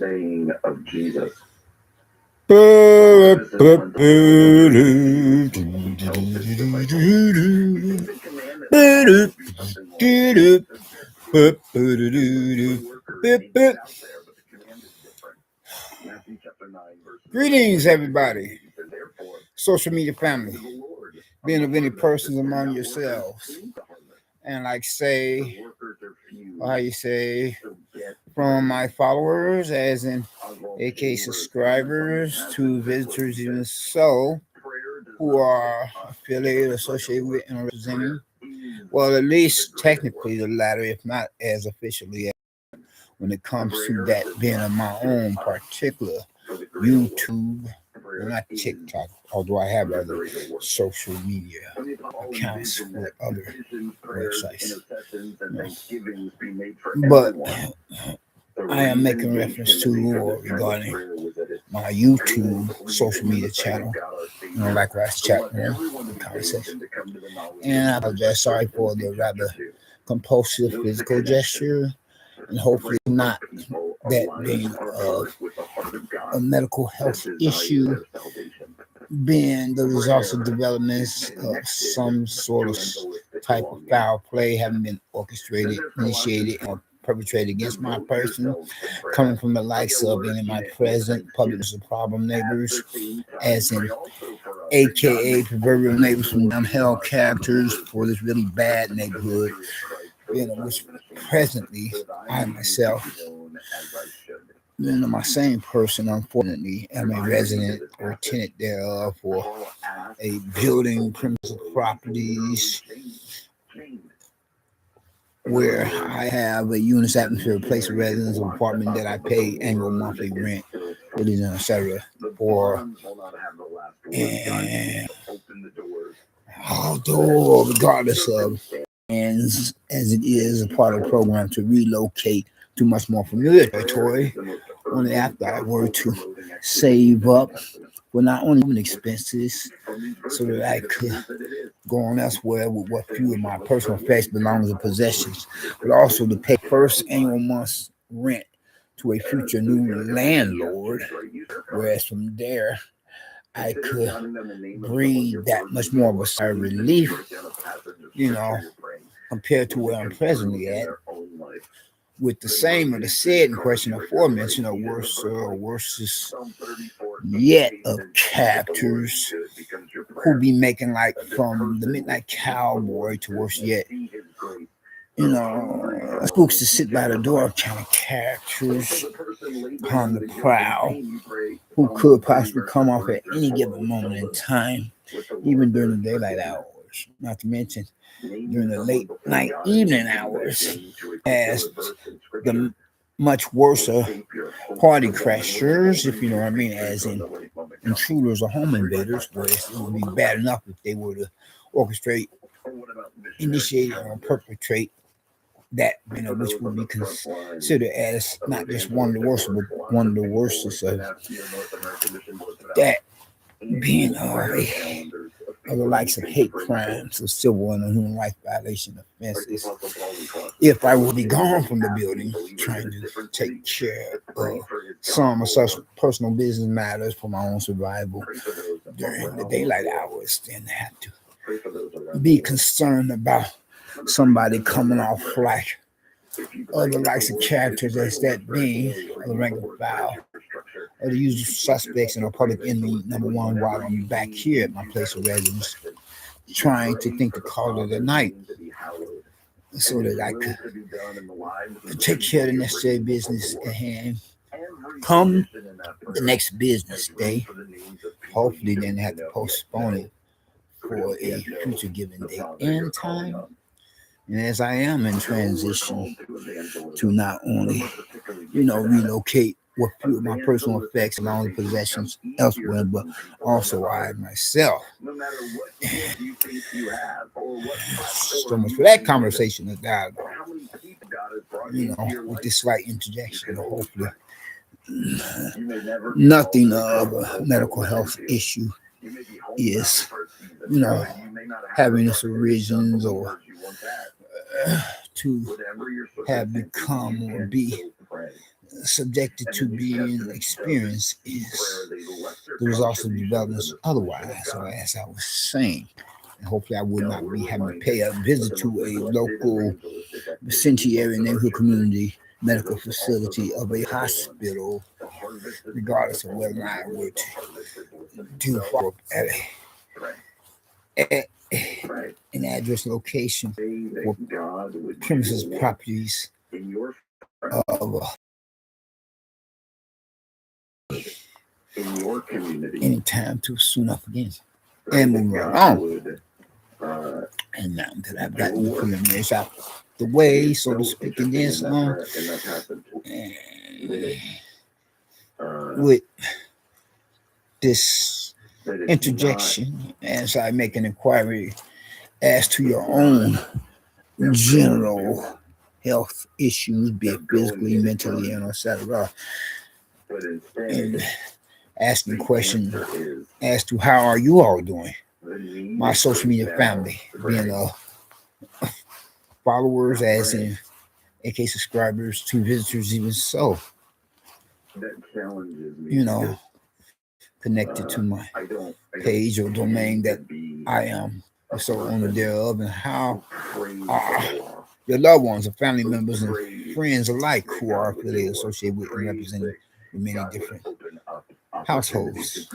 saying of Jesus. Greetings, everybody. Social media family. Being of any persons among yourselves. And like say, or how you say, from my followers, as in A.K.A. subscribers to visitors, even so, who are affiliated, associated with, and representing. Well, at least technically the latter, if not as officially as when it comes to that being on my own particular YouTube, well, not TikTok, although I have other social media accounts for other websites. But I am making reference to or regarding my YouTube social media channel, likewise chat room conversation. And I apologize, sorry for the rather compulsive physical gesture, and hopefully not that being a medical health issue, being the results of developments of some sort of type of foul play having been orchestrated, initiated, or perpetrated against my person, coming from the likes of any of my present public problem neighbors, as in A.K.A. proverbial neighbors from dumb hell characters for this really bad neighborhood, which presently I myself, my same person, unfortunately, am a resident or tenant thereof for a building, premise of properties where I have a unit's atmosphere, place of residence, an apartment that I pay annual monthly rent, etc. for. And although regardless of, and as it is a part of the program to relocate to much more familiar territory, only after I were to save up for not only living expenses so that I could go on elsewhere with what few of my personal effects, belongings, and possessions, but also to pay first annual month's rent to a future new landlord, whereas from there I could breathe that much more of a sigh of relief, compared to where I'm presently at, with the same or the said in question aforementioned, or worse yet of captors who be making like from the midnight cowboy to worse yet, spooks to sit by the door kind of characters upon the prowl who could possibly come off at any given moment in time, even during the daylight hours, not to mention during the late night evening hours, as the much worse party crashers, if you know what I mean, as in intruders or home invaders, where it would be bad enough if they were to orchestrate, initiate, or perpetrate that, which would be considered as not just one of the worst, but one of the worstest of that, being of the likes of hate crimes, of civil and human rights violation offenses. If I would be gone from the building, trying to take care of some of such personal business matters for my own survival during the daylight hours, then I have to be concerned about somebody coming off like other likes of characters as that being the rank and file or the usual suspects and a public enemy number one, while I'm back here at my place of residence trying to think to call it a night so that I could take care of the necessary business at hand. Come the next business day, hopefully then have to postpone it for a future given date and time. And as I am in transition to not only, relocate what few of my personal effects along with possessions elsewhere, but also I myself. So much for that conversation of dialogue. With this slight interjection, hopefully nothing of a medical health issue is, having its origins or to have become or be subjected to being experienced is the results of developments otherwise. So as I was saying, and hopefully I would not be having to pay a visit to a local vicinity neighborhood community medical facility of a hospital, regardless of whether or not I would do follow up at an address location for premises properties of any time too soon up again. And moving right on. And now that I've gotten the preliminaries out the way, so to speak, and then some, with this interjection, as I make an inquiry as to your own general health issues, be it physically, mentally, and etc., and asking questions as to how are you all doing. My social media family, being followers, as in A.K.A. subscribers, to visitors, even so, connected to my page or domain that I am the sole owner thereof, and how your loved ones or family members and friends alike who are affiliated, associated with, and represented in many different households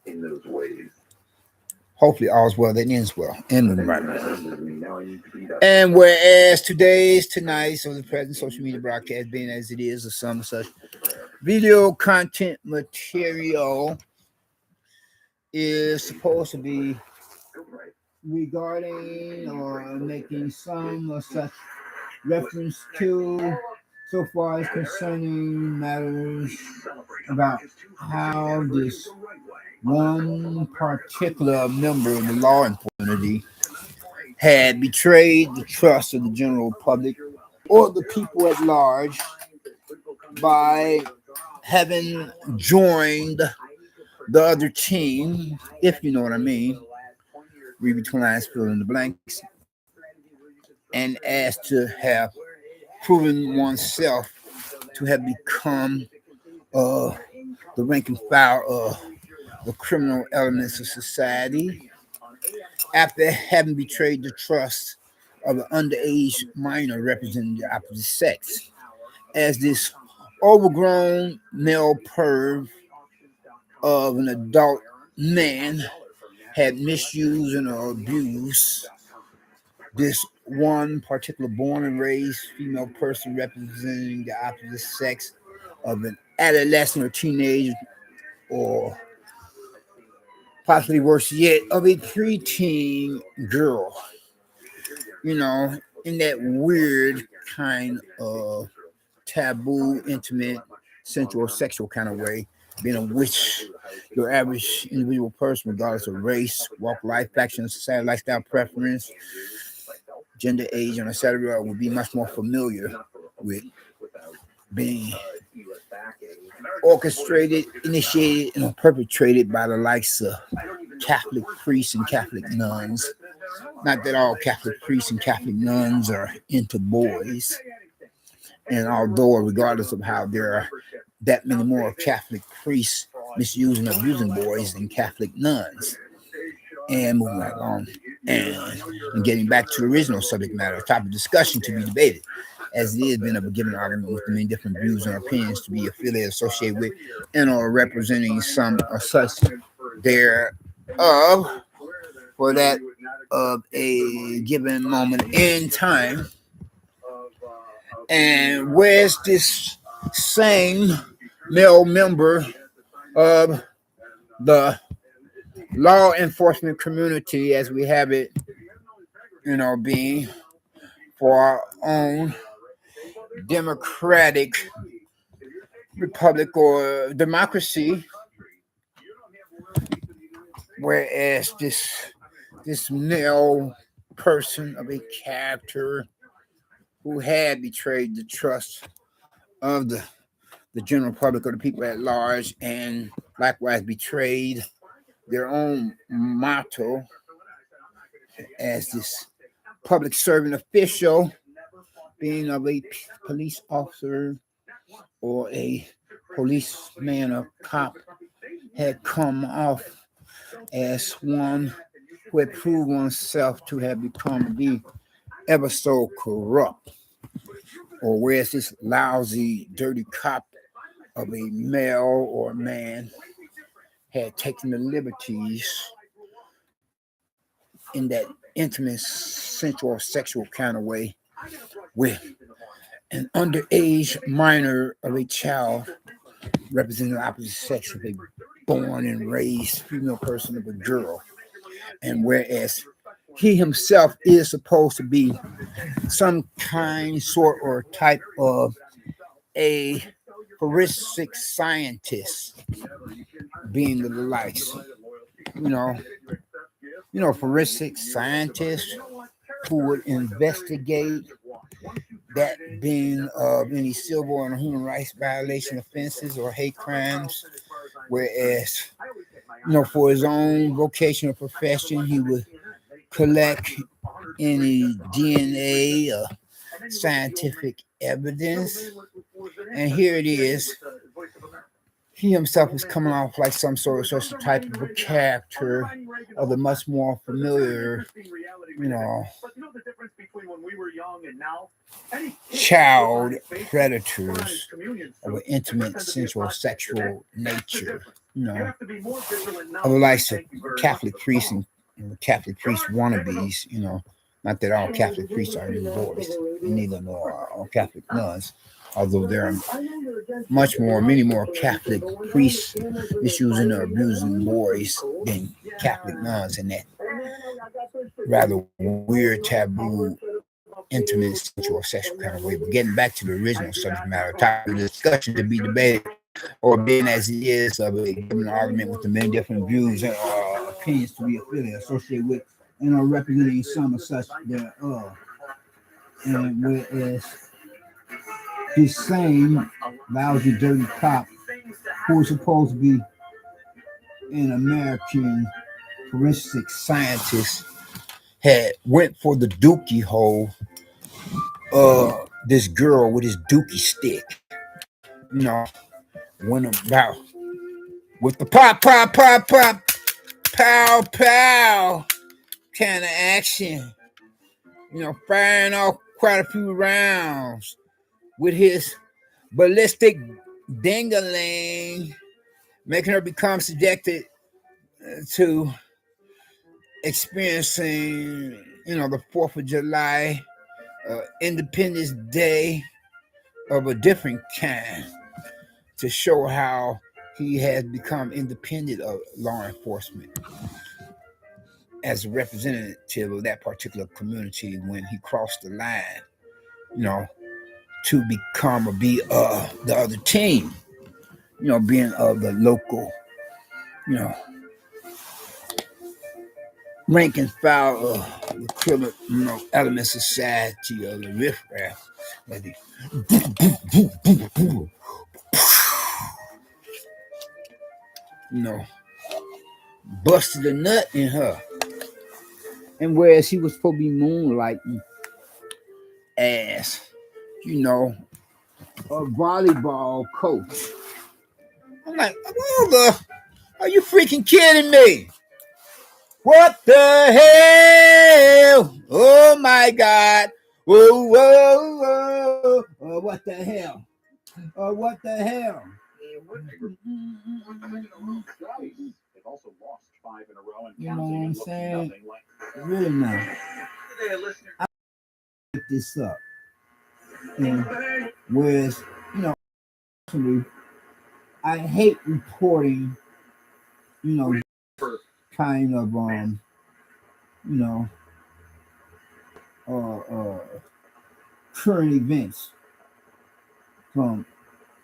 doing. Hopefully all's well that ends well. And right now. And whereas tonight's, so the present social media broadcast being as it is, or some such video content material is supposed to be regarding or making some or such reference to, so far as concerning matters about how this one particular member of the law enforcement had betrayed the trust of the general public or the people at large by having joined the other team, if you know what I mean. Read between lines, fill in the blanks, and as to have proven oneself to have become the rank and file of the criminal elements of society after having betrayed the trust of an underage minor representing the opposite sex, as this overgrown male perv of an adult man had misused and abused this one particular born and raised female person representing the opposite sex of an adolescent or teenager, or possibly worse yet, of a preteen girl. In that weird kind of taboo, intimate, sensual, sexual kind of way, being in which your average individual person, regardless of race, walk of life, faction, society, lifestyle preference, gender, age, and etc., would be much more familiar with being orchestrated, initiated, and perpetrated by the likes of Catholic priests and Catholic nuns. Not that all Catholic priests and Catholic nuns are into boys. And although, regardless of how there are that many more Catholic priests misusing and abusing boys than Catholic nuns. And moving right along. And getting back to the original subject matter, topic of discussion to be debated, as it has been a given argument with many different views and opinions to be affiliated, associated with, and or representing some or such thereof for that of a given moment in time. And where's this same male member of the law enforcement community, as we have it, being for our own democratic republic or democracy, whereas this male person of a character who had betrayed the trust of the general public or the people at large, and likewise betrayed their own motto as this public servant official, being of a police officer or a policeman or cop had come off as one who had proved oneself to have become the ever so corrupt, or whereas this lousy, dirty cop of a male or man had taken the liberties in that intimate, sensual, sexual kind of way with an underage minor of a child representing the opposite sex of a born and raised female person of a girl. And whereas he himself is supposed to be some kind, sort, or type of a forensic scientist, being the likes, you know, forensic scientists who would investigate that being of any civil and human rights violation offenses or hate crimes, whereas for his own vocational profession, he would collect any DNA or scientific evidence. And here it is. He himself is coming off like some sort of such a type of a character of the much more familiar, child predators of an intimate, sensual, sexual nature, of the likes of Catholic priests and Catholic priest wannabes, not that all Catholic priests are divorced, neither nor all Catholic nuns, although there are many more Catholic priests misusing or abusing boys than Catholic nuns in that rather weird, taboo, intimate, sensual, sexual kind of way. But getting back to the original subject matter, topic of discussion to be debated, or being as it is, of a given argument with the many different views and opinions to be affiliated, associated with, and representing some of such thereof. And whereas this same lousy, dirty cop who was supposed to be an American forensic scientist had went for the dookie hole. This girl with his dookie stick, went about with the pop, pop, pop, pop, pow, pow kind of action. Firing off quite a few rounds with his ballistic dingaling, making her become subjected to experiencing, the 4th of July, Independence Day of a different kind, to show how he has become independent of law enforcement as a representative of that particular community when he crossed the line, to become or be the other team, being of the local, rank and file of the criminal, element society of the riffraff. Busted a nut in her. And whereas he was supposed to be moonlighting as, a volleyball coach. I'm like, are you freaking kidding me? What the hell? Oh my God. Whoa, whoa, whoa. Oh, what the hell? Oh, what the hell? You know what I'm saying? Really not. I pick this up. And whereas, actually, I hate reporting, kind of current events from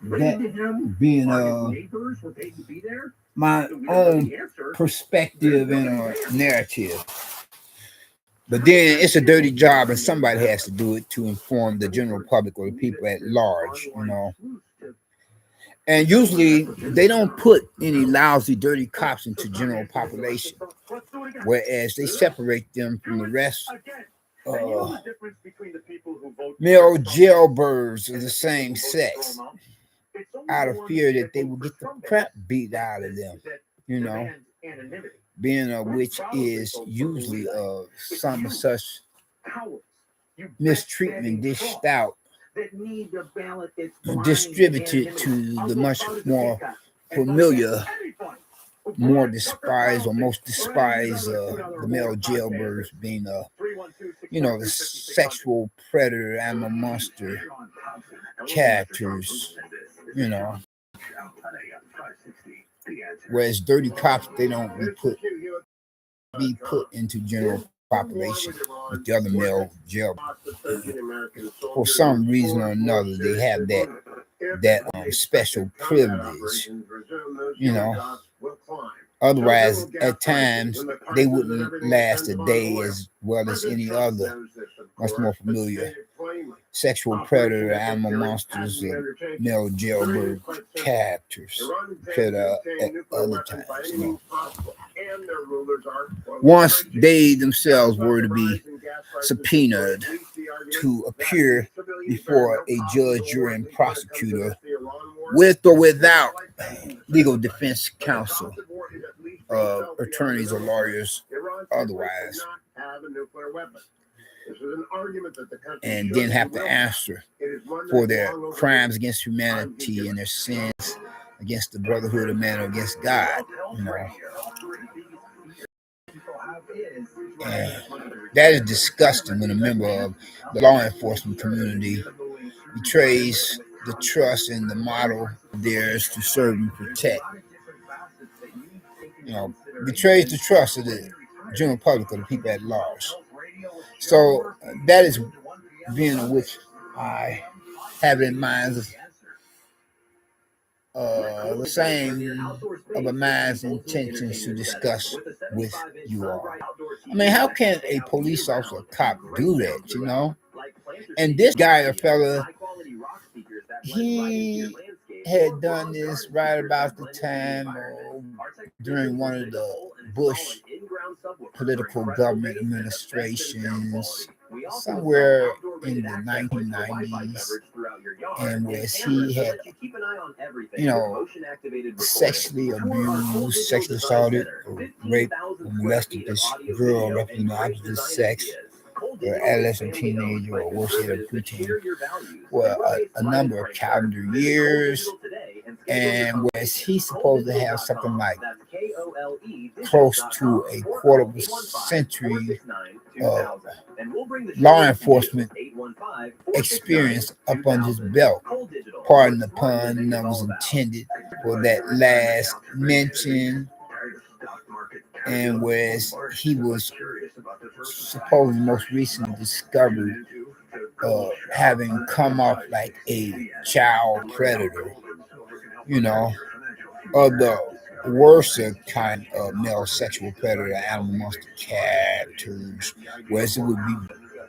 that being my own perspective and narrative. But then it's a dirty job, and somebody has to do it to inform the general public or the people at large, And usually they don't put any lousy, dirty cops into general population, whereas they separate them from the rest. Male jailbirds of the same sex. out of fear that they will get the crap beat out of them, being a witch is usually some such mistreatment dished out, distributed to the much more familiar, more despised or most despised the male jailbirds being the sexual predator, animal monster characters, whereas dirty cops, they don't be put into general population with the other male jail. For some reason or another, they have that special privilege, Otherwise, at times, they wouldn't last a day as well as any other, much more familiar sexual predator, animal monsters, and male jailbird captors compared to at other times. Once they themselves were to be subpoenaed to appear before a judge, jury, and prosecutor with or without legal defense counsel, attorneys or lawyers otherwise, and then have to answer for their crimes against humanity and their sins against the brotherhood of man or against God, And that is disgusting when a member of the law enforcement community betrays the trust and the model of theirs to serve and protect. Betrays the trust of the general public, of the people at large. So that is being a witch. I have in mind the same of a man's intentions to discuss with you all. I mean, how can a police officer or cop do that, And this guy, a fella, he had done this right about the time during one of the Bush political government administrations, somewhere in the 1990s, and whereas he had, sexually abused, sexually assaulted, or raped, or molested this girl representing the opposite sex, or adolescent, teenager, or worse yet, a preteen, for a number of calendar years. And whereas he's supposed to have something like close to a quarter of a century of law enforcement experience up on his belt. Pardon the pun, that was intended for that last mention. And whereas he was supposedly most recently discovered having come off like a child predator, of the worst kind of male sexual predator, animal monster characters, whereas it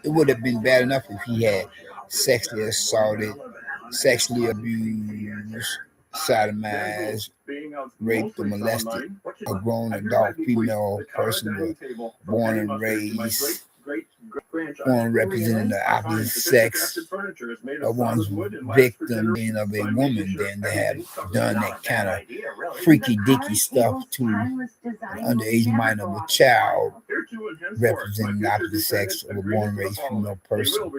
would have been bad enough if he had sexually assaulted, sexually abused, sodomized, raped, or molested a grown adult female person born and raised on representing the opposite sex of one's victim being of a woman, than to have done that kind of freaky dicky stuff to an underage minor of a child representing the opposite sex of a born and raised female person, or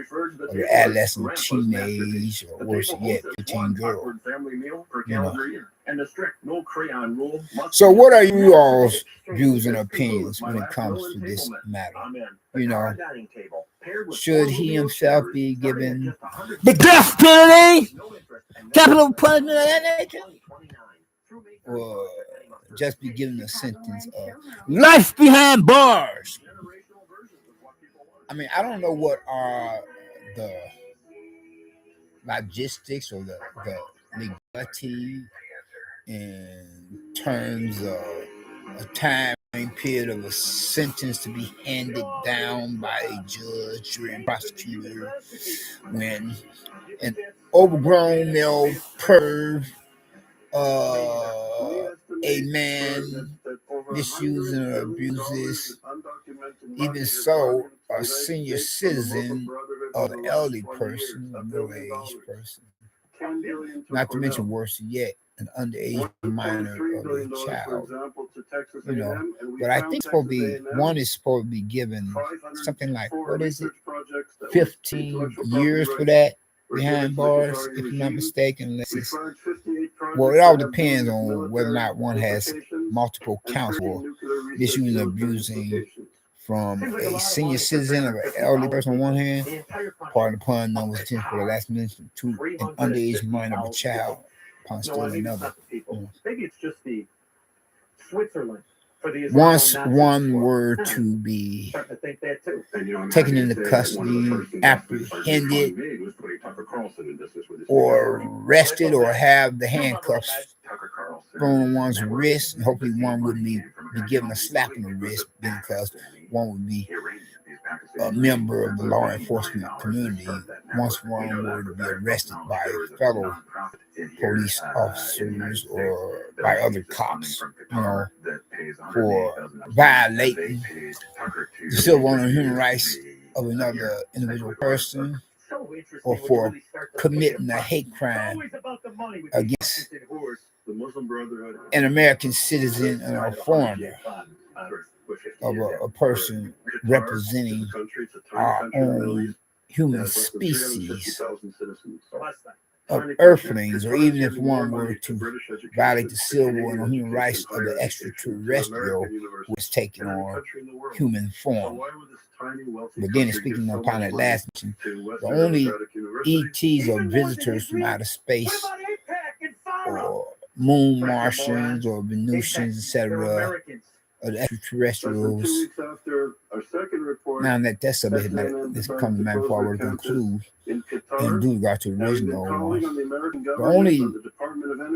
the adolescent, teenage, or worse yet, 15 girl. So what are you all's views and opinions when it comes to this matter? Should he himself be given the death penalty, capital punishment of that nature, or just be given a sentence of life behind bars? I mean, I don't know what are the logistics or the legality in terms of a time period of a sentence to be handed down by a judge, jury, and prosecutor when an overgrown male perv, a man misuses or abuses, even so, a senior citizen or an elderly person, a middle-aged person, Not to mention worse yet, an underage minor of a child. But I think one is supposed to be given something like, what is it, 15 years for that behind bars, if I'm not mistaken, unless it's, well, it all depends on whether or not one has multiple counts for misusing and abusing from a senior citizen or an elderly person on one hand, pardon the pun, none was intended for the last minute, to an underage minor of a child upon still another. Maybe it's just the Switzerland. Once one were to be taken into custody, apprehended, or arrested, or have the handcuffs thrown on one's wrist, and hopefully one wouldn't be given a slap on the wrist because one would be a member of the law enforcement community once one were to be arrested by fellow police officers or by other cops, for violating the civil and human rights of another individual person, or for committing a hate crime against an American citizen and a foreigner, of a person representing our own human species of earthlings, or even if one were to violate the civil and human rights of the extraterrestrial who is taking on human form. But then, speaking upon that last mention, the only ETs or visitors from outer space, or moon Martians or Venusians, etc., or the extraterrestrials. Now that subject has come to mind before I were to conclude and do regard to the original one. The only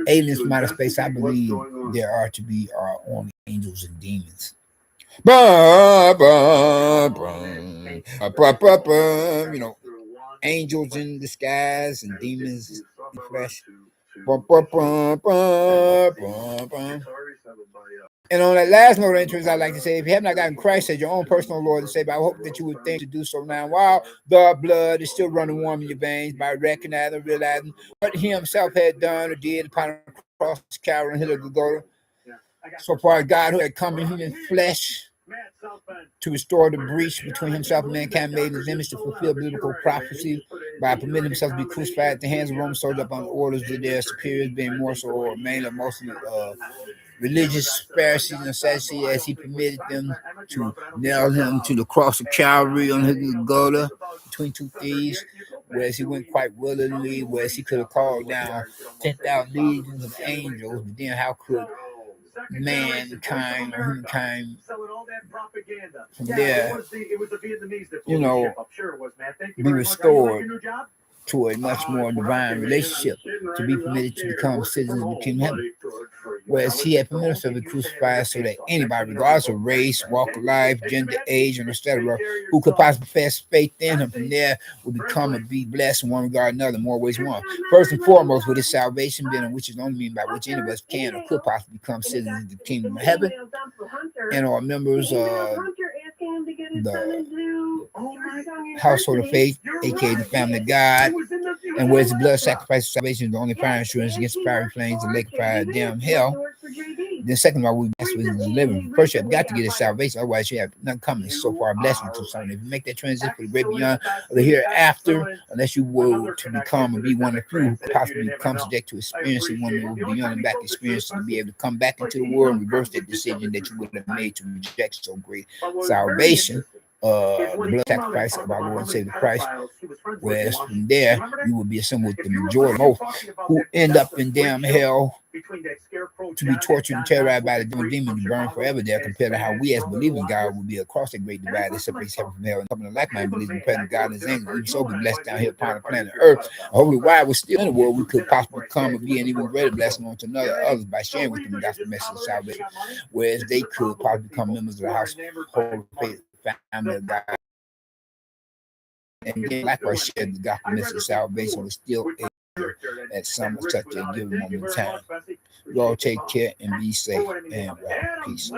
aliens from outer space I believe there are to be are only angels and demons. Angels in disguise and demons in flesh. And on that last note of interest, I'd like to say, if you have not gotten Christ as your own personal Lord and Savior, I hope that you would think to do so now while the blood is still running warm in your veins, by recognizing and realizing what he himself had done or did upon the cross, Calvary, and hill of Golgotha. So far, God, who had come in human flesh to restore the breach between himself and mankind, made in his image to fulfill biblical prophecy by permitting himself to be crucified at the hands of Roman soldiers upon the orders of their superiors, being more so or mainly mostly religious Pharisees and Sadducees, as he permitted them to nail him to the cross of Calvary on his Golgotha between two thieves, whereas he went quite willingly, whereas he could have called down 10,000 legions of angels. But then how could mankind or humankind from there, be restored to a much more divine relationship, to be permitted to become citizens of the kingdom of heaven? Whereas he had permitted himself to be crucified so that anybody, regardless of race, walk of life, gender, age, and etc., who could possibly profess faith in him from there would become and be blessed in one regard or another, more ways one. First and foremost, with his salvation being, which is the only means by which any of us can or could possibly become citizens of the kingdom of heaven, and are members of the household of faith, A.K.A. the family of God, and whereas the blood sacrifice of salvation is the only fire insurance against the fiery flames and lake of fire, damn hell. Then second of all, we blessed with his living. First, you have got to get his salvation, otherwise you have nothing coming. So far, blessing to something. If you make that transition for the great beyond or the hereafter, unless you will to become and be one of the few who possibly become subject to experiencing one of the beyond and back experience, to be able to come back into the world and reverse that decision that you would have made to reject so great salvation. The blood sacrifice of our Lord and Savior Christ, whereas from there you will be assembled with the majority of who end up in damn hell to be tortured and terrorized by the demon to burn forever there, compared to how we as believers in God will be across the great divide that separates heaven from hell, and coming to like-minded believers in the presence of God and his angels, even so be blessed down here upon the planet Earth. Hopefully while we're still in the world, we could possibly come and be an even greater blessing on to others by sharing with them the gospel message of salvation, whereas they could possibly become members of the household of faith, family of God, and then likewise share the gospel message of salvation with still at some such a given moment in time. You all take care and be safe and peace.